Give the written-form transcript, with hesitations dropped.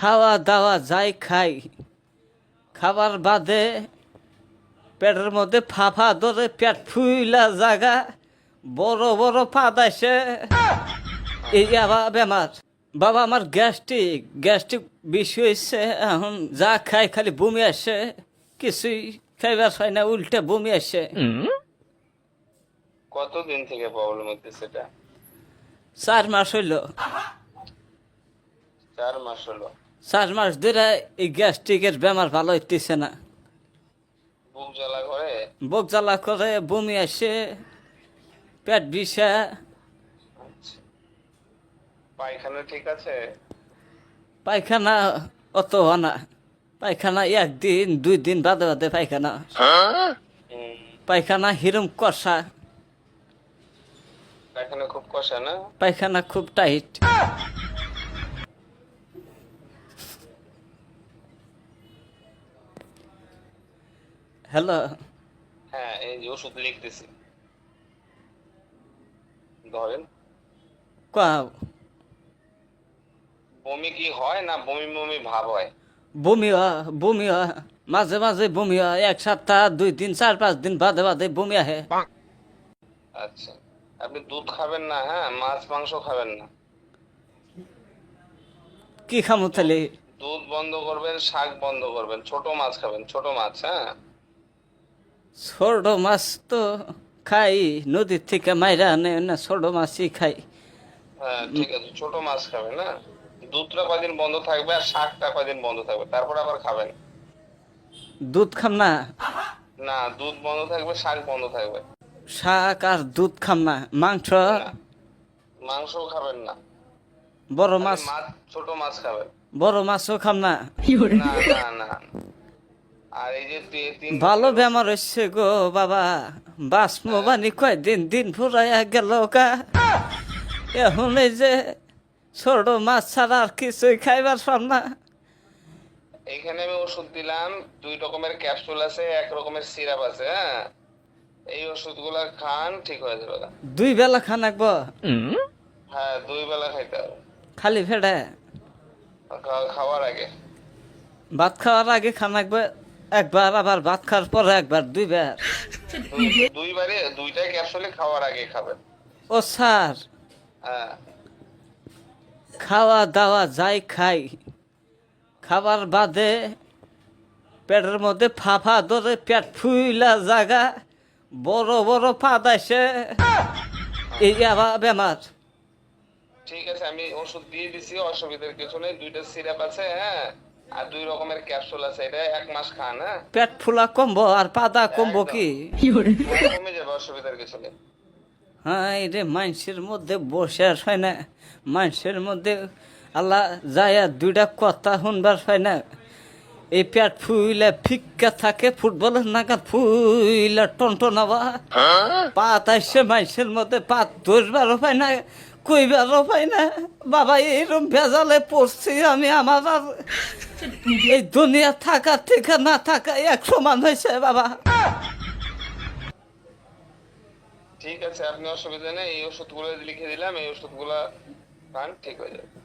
খাওয়া দাওয়া যাই খাই, খাবার বাদে পেটের মধ্যে ফাফা ধরে পেট ফুইলা জাগা, বড় বড় পাদ আসে, এই আবার বেমার। বাবা আমার গ্যাস্ট্রিক গ্যাস্ট্রিক বেশি হয়েছে, এখন যা খাই খালি বমি আসে, কিছুই খাইবার হয় না, উল্টে বমি আসে। কতদিন থেকে প্রবলেম হচ্ছে সেটা? 4 মাস হইল। 4 মাস হলো। 4 মাস ধরে এই গ্যাস্ট্রিকের বেমার ভালো হইতেছে না। বুক জ্বালা করে? বুক জ্বালা করে, বমি আসে, পেট বিষা। আচ্ছা, পায়খানা ঠিক আছে? পায়খানা অত হয় না, পায়খানা 1 দিন 2 দিন বাদে বাদে পায়খানা। হুম, পায়খানা হিরম কষা, পায়খানা খুব কষা না? পায়খানা খুব টাইট। হ্যালো, হ্যাঁ, এই যে ওষুধ লিখতেছি, ধরেন। কাও বমি কি হয় না বমি বমি ভাব হয়? বমি হয়, বমি হয়, মাঝে মাঝে বমি হয়, 1 সপ্তাহ 2 দিন 4 5 দিন বাদে বাদে বমি আহে। আচ্ছা, আপনি দুধ খাবেন না, হ্যাঁ, মাছ মাংস খাবেন না। কি খামু দুধ তাহলে? দুধ বন্ধ করবেন, শাক বন্ধ করবেন, ছোট মাছ খাবেন, ছোট মাছ, হ্যাঁ। ছোট মাছ তো খাই, নদীর থেকে মাইরা আনে না, ছোট মাছই খাই। হ্যাঁ ঠিক আছে, ছোট মাছ খাবেন, হ্যাঁ। দুধটা কয়দিন বন্ধ থাকবে আর শাকটা কয়দিন বন্ধ থাকবে, তারপর আবার খাবেন। দুধ খাম না, না, দুধ বন্ধ থাকবে, শাক বন্ধ থাকবে। শাক আর দুধ খাম না, মাংস, না, মাংসও খাবেন না, বড় খালি মাছ, মাছ, ছোট মাছ খাবেন। বড় মাছও খাম না। না না না, আর এই যে তিন ভালো রকমের বেমার হচ্ছে গো বাবা, বাসমো বানি কয়দিন দিন ফুরাইয়া গেল গা। এখন এই যে ছোট মাছ ছাড়া আর কিছুই খাইবার পার না। এখানে আমি ওষুধ দিলাম, 2 রকমের ক্যাপসুল আছে, 1 রকমের সিরাপ আছে, হ্যাঁ। এই ওষুধগুলা খান, ঠিক হয়ে যাবে গা। 2 বেলা খান একব, হ্যাঁ, 2 বেলা খাইতে হবে, খালি ফেটে। খাওয়ার আগে। ভাত খাওয়ার আগে খান একবার, একবার আবার ভাত খাওয়ার পরে একবার, 2 বার। দুইবারে 2টা ক্যাপসুলে খাওয়ার আগে খাবেন। ও স্যার, হ্যাঁ। খাওয়া দাওয়া যাই খাই, খাবার বাদে পেটের মধ্যে ফাফা ধরে পেট ফুইলা জাগা, বড় বড় পাদ আসে, এই আবার বেমার। ঠিক আছে, আমি ওষুধ দিয়ে দিছি, অসুবিধার কিছু নেই। 2টা সিরাপ আছে, হ্যাঁ, আর 2 রকমের ক্যাপসুল আছে, এটা 1 মাস খান, হ্যাঁ। পেট ফুলা কমবো আর পাদা কমবো একদম। কি? হ্যাঁ, কমে যাবে, অসুবিধার কিছু নেই। হ্যাঁ, রে মানুষের মধ্যে বসে আর হয় না, মানুষের মধ্যে আল্লাহ যায় 2টা কথা শুনবার হয় না। এই পেট ফুইলা ফিক্কা থাকে, ফুটবলের নাগাদ ফুইলা টনটনাবা, পাত আসছে মানুষের মধ্যে, পাত ধরবারও পায় না, কইবারও পায় না। বাবা এইরকম ভেজালে পড়ছি আমি, আমার আর এই দুনিয়া থাকা থেকে না থাকা এক সমান হয়েছে বাবা। ঠিক আছে, আপনি অসুবিধা নেই, এই ওষুধগুলো লিখে দিলাম, এই ওষুধগুলা খান, ঠিক হয়ে যাবে।